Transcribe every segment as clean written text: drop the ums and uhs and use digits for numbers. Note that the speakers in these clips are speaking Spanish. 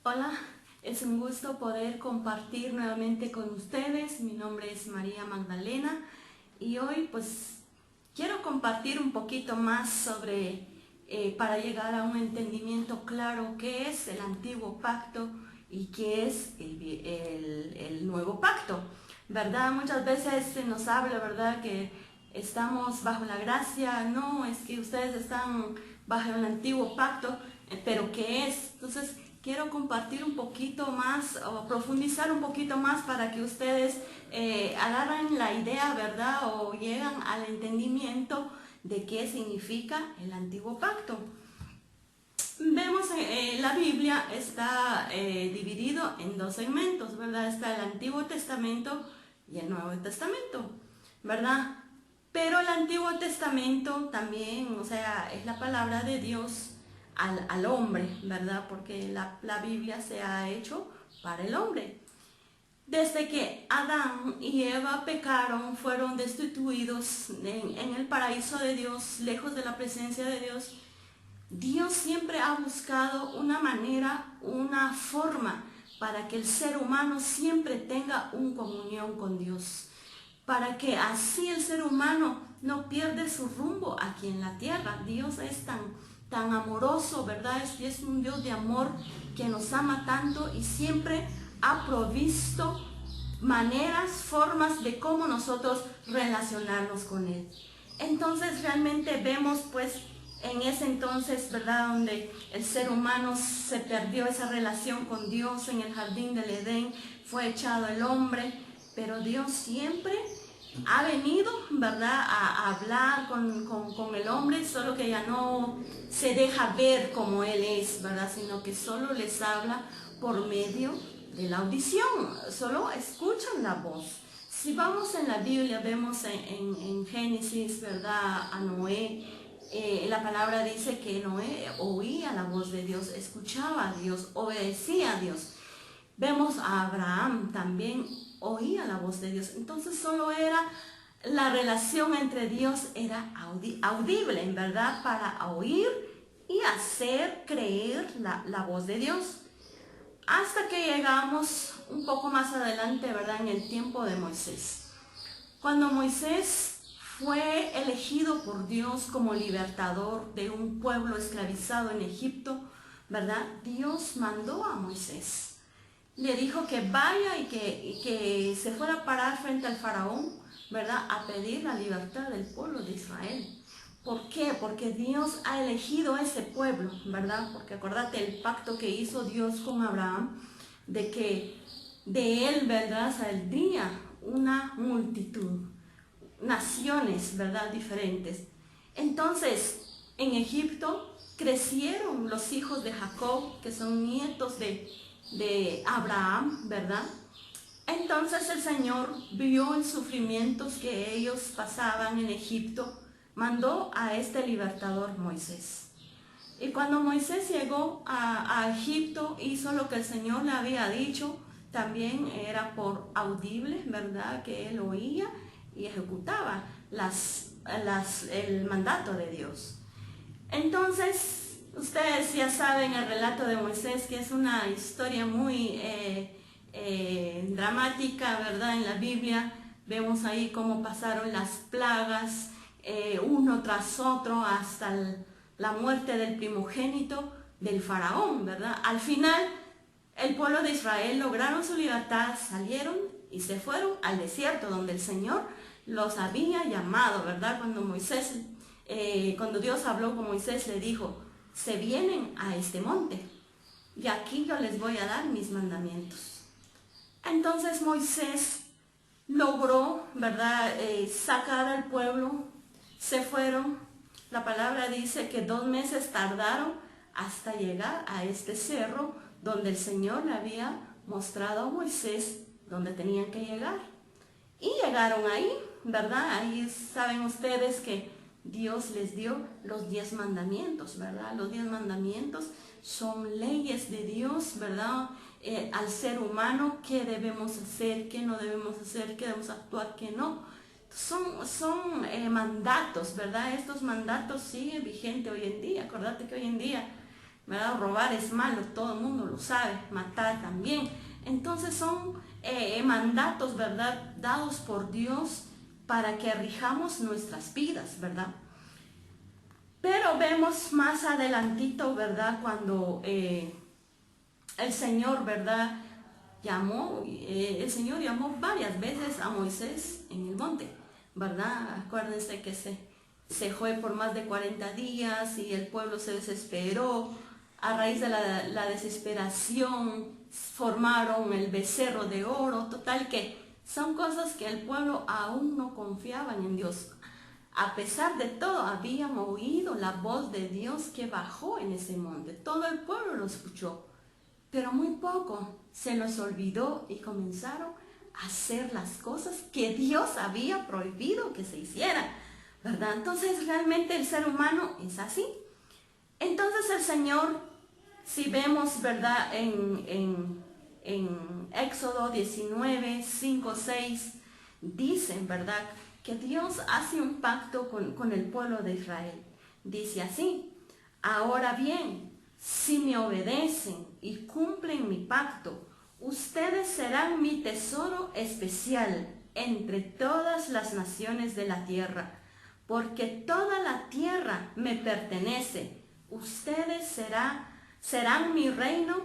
Hola, es un gusto poder compartir nuevamente con ustedes. Mi nombre es María Magdalena y hoy pues quiero compartir un poquito más sobre, para llegar a un entendimiento claro, qué es el antiguo pacto y qué es el nuevo pacto, ¿verdad? Muchas veces se nos habla, ¿verdad?, que estamos bajo la gracia. No, es que ustedes están bajo el antiguo pacto, pero ¿qué es? Entonces, quiero compartir un poquito más o profundizar un poquito más para que ustedes agarren la idea, ¿verdad?, o llegan al entendimiento de qué significa el antiguo pacto. Vemos la Biblia está dividido en dos segmentos, ¿verdad? Está el Antiguo Testamento y el Nuevo Testamento, ¿verdad? Pero el Antiguo Testamento también, o sea, es la palabra de Dios al hombre, ¿verdad? Porque la Biblia se ha hecho para el hombre. Desde que Adán y Eva pecaron, fueron destituidos en el paraíso de Dios, lejos de la presencia de Dios. Dios siempre ha buscado una manera, una forma para que el ser humano siempre tenga una comunión con Dios, para que así el ser humano no pierda su rumbo aquí en la tierra. Dios es tan amoroso, ¿verdad? Es un Dios de amor que nos ama tanto y siempre ha provisto maneras, formas de cómo nosotros relacionarnos con Él. Entonces realmente vemos pues en ese entonces, ¿verdad?, donde el ser humano se perdió esa relación con Dios en el jardín del Edén, fue echado el hombre, pero Dios siempre ha venido, ¿verdad?, a hablar con el hombre, solo que ya no se deja ver como Él es, ¿verdad?, sino que solo les habla por medio de la audición, solo escuchan la voz. Si vamos en la Biblia, vemos en Génesis, ¿verdad?, a Noé. La palabra dice que Noé oía la voz de Dios, escuchaba a Dios, obedecía a Dios. Vemos a Abraham también, oía la voz de Dios. Entonces solo era la relación entre Dios, era audible, en verdad, para oír y hacer creer la voz de Dios. Hasta que llegamos un poco más adelante, ¿verdad?, en el tiempo de Moisés. Cuando Moisés fue elegido por Dios como libertador de un pueblo esclavizado en Egipto, ¿verdad?, Dios mandó a Moisés. Le dijo que vaya y que se fuera a parar frente al faraón, ¿verdad?, a pedir la libertad del pueblo de Israel. ¿Por qué? Porque Dios ha elegido a ese pueblo, ¿verdad? Porque acordate el pacto que hizo Dios con Abraham, de que de él, ¿verdad?, saldría una multitud, naciones, ¿verdad?, diferentes. Entonces, en Egipto crecieron los hijos de Jacob, que son nietos de Abraham, ¿verdad? Entonces el Señor vio el sufrimientos que ellos pasaban en Egipto, mandó a este libertador Moisés. Y cuando Moisés llegó a Egipto, hizo lo que el Señor le había dicho. También era por audible, ¿verdad?, que él oía y ejecutaba el mandato de Dios. Entonces, ustedes ya saben el relato de Moisés, que es una historia muy dramática, ¿verdad? En la Biblia vemos ahí cómo pasaron las plagas, uno tras otro, hasta la muerte del primogénito del faraón, ¿verdad? Al final, el pueblo de Israel lograron su libertad, salieron y se fueron al desierto, donde el Señor los había llamado, ¿verdad? Cuando Dios habló con Moisés, le dijo: se vienen a este monte y aquí yo les voy a dar mis mandamientos. Entonces Moisés logró, ¿verdad?, sacar al pueblo. Se fueron. La palabra dice que 2 meses tardaron hasta llegar a este cerro donde el Señor le había mostrado a Moisés donde tenían que llegar. Y llegaron ahí, ¿verdad? Ahí saben ustedes que Dios les dio los 10 mandamientos, ¿verdad? Los 10 mandamientos son leyes de Dios, ¿verdad? Al ser humano, qué debemos hacer, qué no debemos hacer, qué debemos actuar, qué no. Son mandatos, ¿verdad? Estos mandatos siguen vigentes hoy en día. Acordate que hoy en día ¿verdad? Robar es malo, todo el mundo lo sabe, matar también. Entonces son mandatos, ¿verdad?, dados por Dios para que rijamos nuestras vidas, ¿verdad? Pero vemos más adelantito, ¿verdad?, cuando el Señor, ¿verdad?, el Señor llamó varias veces a Moisés en el monte, ¿verdad? Acuérdense que se fue por más de 40 días y el pueblo se desesperó. A raíz de la desesperación formaron el becerro de oro. Total que son cosas que el pueblo aún no confiaban en Dios. A pesar de todo, habían oído la voz de Dios que bajó en ese monte. Todo el pueblo lo escuchó, pero muy poco se los olvidó y comenzaron a hacer las cosas que Dios había prohibido que se hicieran, ¿verdad? Entonces realmente el ser humano es así. Entonces el Señor, si vemos, ¿verdad?, en Éxodo 19, 5, 6, dicen, ¿verdad?, que Dios hace un pacto con el pueblo de Israel. Dice así: ahora bien, si me obedecen y cumplen mi pacto, ustedes serán mi tesoro especial entre todas las naciones de la tierra, porque toda la tierra me pertenece. Ustedes serán mi reino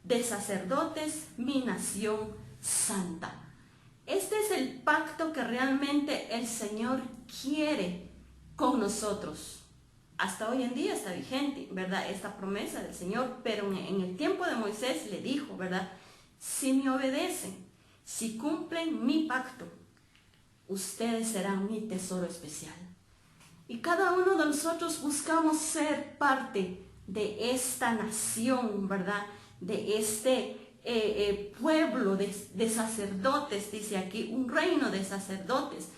de sacerdotes, mi nación santa. Este es el pacto que realmente el Señor quiere con nosotros. Hasta hoy en día está vigente, ¿verdad?, esta promesa del Señor, pero en el tiempo de Moisés le dijo, ¿verdad?, si me obedecen, si cumplen mi pacto, ustedes serán mi tesoro especial. Y cada uno de nosotros buscamos ser parte de esta nación, ¿verdad?, de este pueblo de sacerdotes, dice aquí, un reino de sacerdotes.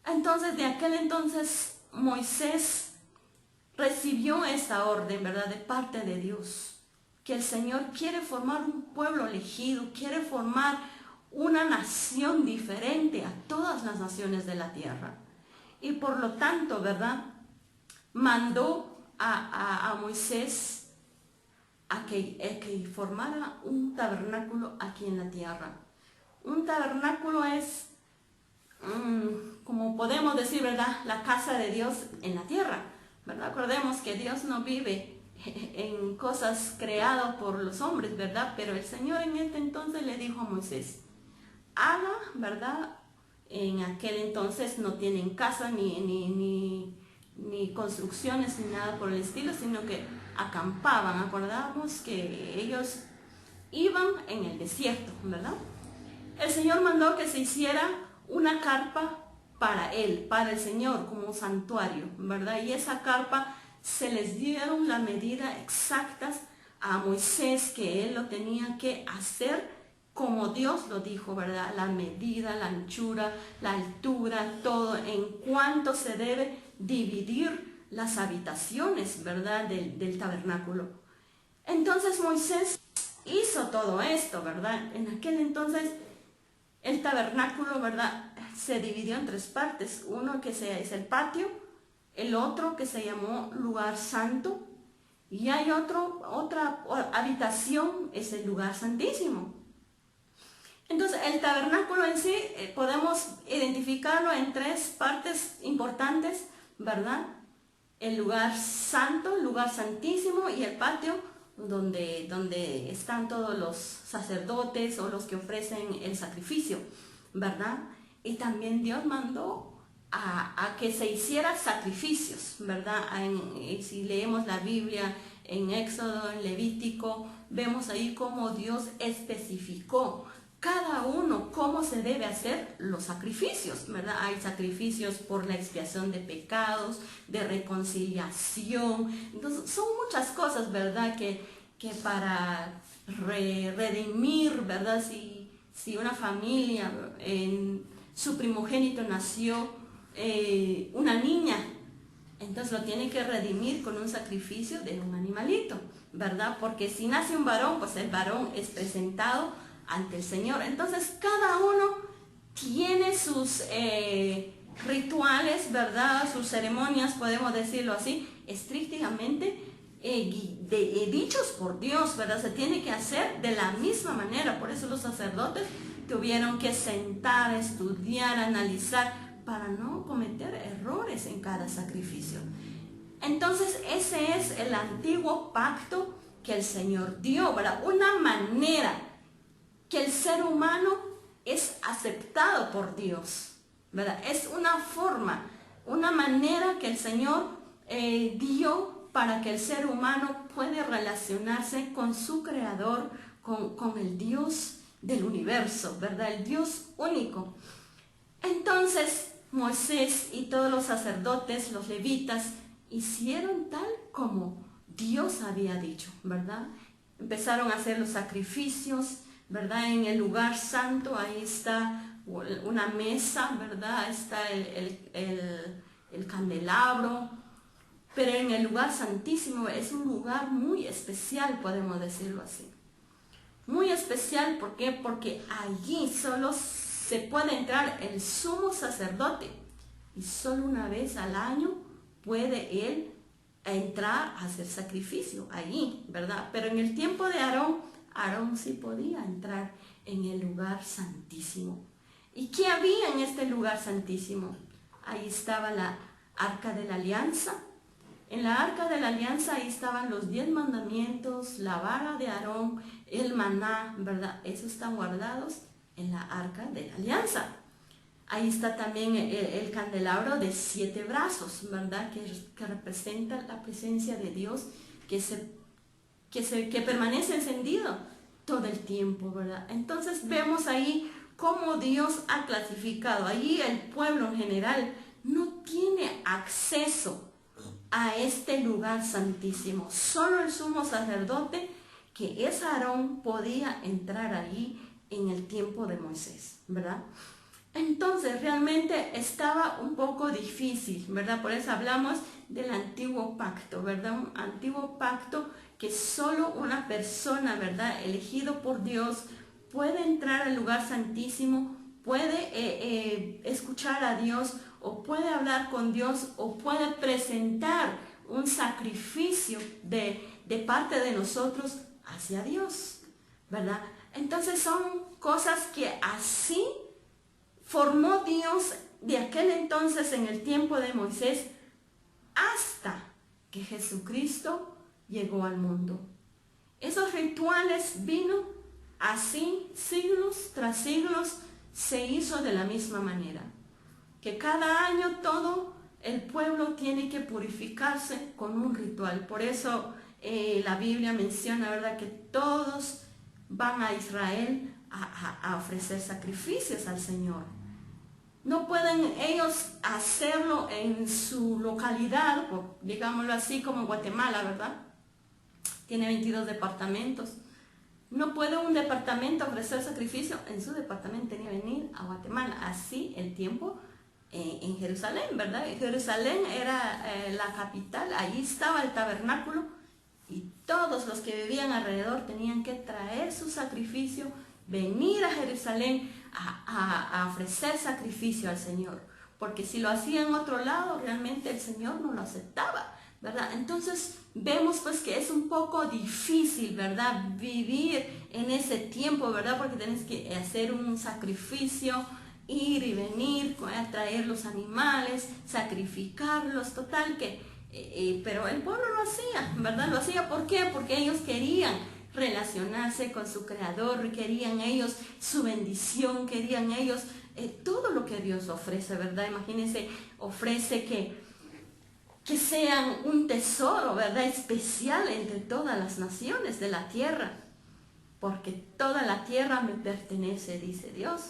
Entonces, de aquel entonces, Moisés recibió esta orden, ¿verdad?, de parte de Dios, que el Señor quiere formar un pueblo elegido, quiere formar una nación diferente a todas las naciones de la tierra. Y por lo tanto, ¿verdad?, mandó a Moisés a que formara un tabernáculo aquí en la tierra. Un tabernáculo es, como podemos decir, ¿verdad?, la casa de Dios en la tierra, ¿verdad? Acordemos que Dios no vive en cosas creadas por los hombres, ¿verdad? Pero el Señor en este entonces le dijo a Moisés: haga, ¿verdad? En aquel entonces no tienen casa ni construcciones ni nada por el estilo, sino que acampaban. Acordamos que ellos iban en el desierto, ¿verdad? El Señor mandó que se hiciera una carpa para él, para el Señor, como un santuario, ¿verdad? Y esa carpa se les dieron las medidas exactas a Moisés, que él lo tenía que hacer como Dios lo dijo, ¿verdad? La medida, la anchura, la altura, todo, en cuanto se debe dividir las habitaciones, ¿verdad?, del tabernáculo. Entonces Moisés hizo todo esto, ¿verdad? En aquel entonces el tabernáculo, ¿verdad?, se dividió en tres partes. Uno que es el patio, el otro que se llamó lugar santo, y hay otra habitación, es el lugar santísimo. Entonces el tabernáculo en sí podemos identificarlo en tres partes importantes, ¿verdad? El lugar santo, el lugar santísimo, y el patio donde están todos los sacerdotes o los que ofrecen el sacrificio, ¿verdad? Y también Dios mandó a que se hicieran sacrificios, ¿verdad? Si leemos la Biblia en Éxodo, en Levítico, vemos ahí cómo Dios especificó cada uno cómo se debe hacer los sacrificios, ¿verdad? Hay sacrificios por la expiación de pecados, de reconciliación. Entonces son muchas cosas, ¿verdad?, que para redimir, ¿verdad? Si una familia, en su primogénito nació una niña, entonces lo tiene que redimir con un sacrificio de un animalito, ¿verdad? Porque si nace un varón, pues el varón es presentado ante el Señor. Entonces cada uno tiene sus rituales, ¿verdad?, sus ceremonias, podemos decirlo así, estrictamente dichos por Dios, ¿verdad? Se tiene que hacer de la misma manera. Por eso los sacerdotes tuvieron que sentar, estudiar, analizar, para no cometer errores en cada sacrificio. Entonces ese es el antiguo pacto que el Señor dio, ¿verdad? Una manera que el ser humano es aceptado por Dios, ¿verdad? Es una forma, una manera que el Señor dio para que el ser humano pueda relacionarse con su Creador, con el Dios del universo, ¿verdad? El Dios único. Entonces Moisés y todos los sacerdotes, los levitas, hicieron tal como Dios había dicho, ¿verdad? Empezaron a hacer los sacrificios, ¿verdad? En el lugar santo, ahí está una mesa, ¿verdad? Está el candelabro, pero en el lugar santísimo es un lugar muy especial, podemos decirlo así. Muy especial, ¿por qué? Porque allí solo se puede entrar el sumo sacerdote y solo una vez al año puede él entrar a hacer sacrificio allí, ¿verdad? Pero en el tiempo de Aarón sí podía entrar en el lugar santísimo. ¿Y qué había en este lugar santísimo? Ahí estaba la arca de la alianza. En la arca de la alianza ahí estaban los 10 mandamientos, la vara de Aarón, el maná, ¿verdad? Esos están guardados en la arca de la alianza. Ahí está también el candelabro de 7 brazos, ¿verdad? Que representa la presencia de Dios que permanece encendido todo el tiempo, ¿verdad? Entonces vemos ahí cómo Dios ha clasificado. Allí el pueblo en general no tiene acceso a este lugar santísimo. Solo el sumo sacerdote, que es Aarón, podía entrar allí en el tiempo de Moisés, ¿verdad? Entonces realmente estaba un poco difícil, ¿verdad? Por eso hablamos del antiguo pacto, ¿verdad? Un antiguo pacto que solo una persona, ¿verdad?, elegido por Dios puede entrar al lugar santísimo, puede escuchar a Dios, o puede hablar con Dios, o puede presentar un sacrificio de parte de nosotros hacia Dios, ¿verdad? Entonces son cosas que así formó Dios de aquel entonces, en el tiempo de Moisés, hasta que Jesucristo llegó al mundo. Esos rituales vino así, siglos tras siglos, se hizo de la misma manera. Que cada año todo el pueblo tiene que purificarse con un ritual. Por eso la Biblia menciona, ¿verdad?, que todos van a Israel a ofrecer sacrificios al Señor. No pueden ellos hacerlo en su localidad, digámoslo así, como Guatemala, ¿verdad? Tiene 22 departamentos. No puede un departamento ofrecer sacrificio en su departamento, tenía que venir a Guatemala. Así el tiempo en Jerusalén, ¿verdad? Jerusalén era la capital, allí estaba el tabernáculo y todos los que vivían alrededor tenían que traer su sacrificio, venir a Jerusalén a ofrecer sacrificio al Señor, porque si lo hacía en otro lado, realmente el Señor no lo aceptaba, ¿verdad? Entonces vemos pues que es un poco difícil, ¿verdad?, vivir en ese tiempo, ¿verdad?, porque tienes que hacer un sacrificio, ir y venir, traer los animales, sacrificarlos, total que, pero el pueblo lo hacía, ¿verdad? Lo hacía, ¿por qué? Porque ellos querían relacionarse con su Creador, querían ellos su bendición, querían ellos todo lo que Dios ofrece, ¿verdad? Imagínense, ofrece que sean un tesoro, ¿verdad?, especial entre todas las naciones de la tierra, porque toda la tierra me pertenece, dice Dios.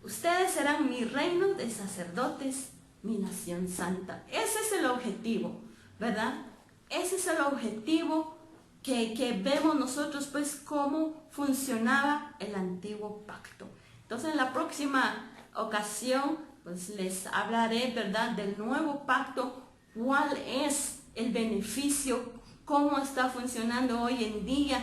Ustedes serán mi reino de sacerdotes, mi nación santa. Ese es el objetivo, ¿verdad? Ese es el objetivo que vemos nosotros, pues, cómo funcionaba el antiguo pacto. Entonces, en la próxima ocasión, pues, les hablaré, ¿verdad?, del nuevo pacto, cuál es el beneficio, cómo está funcionando hoy en día,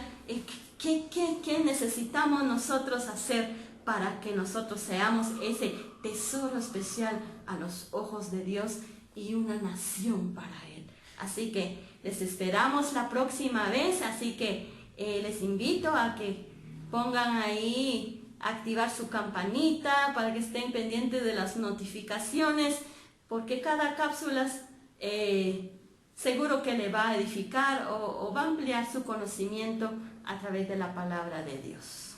qué necesitamos nosotros hacer para que nosotros seamos ese tesoro especial a los ojos de Dios y una nación para Él. Así que Les esperamos la próxima vez, así que les invito a que pongan ahí, activar su campanita para que estén pendientes de las notificaciones, porque cada cápsula seguro que le va a edificar o va a ampliar su conocimiento a través de la palabra de Dios.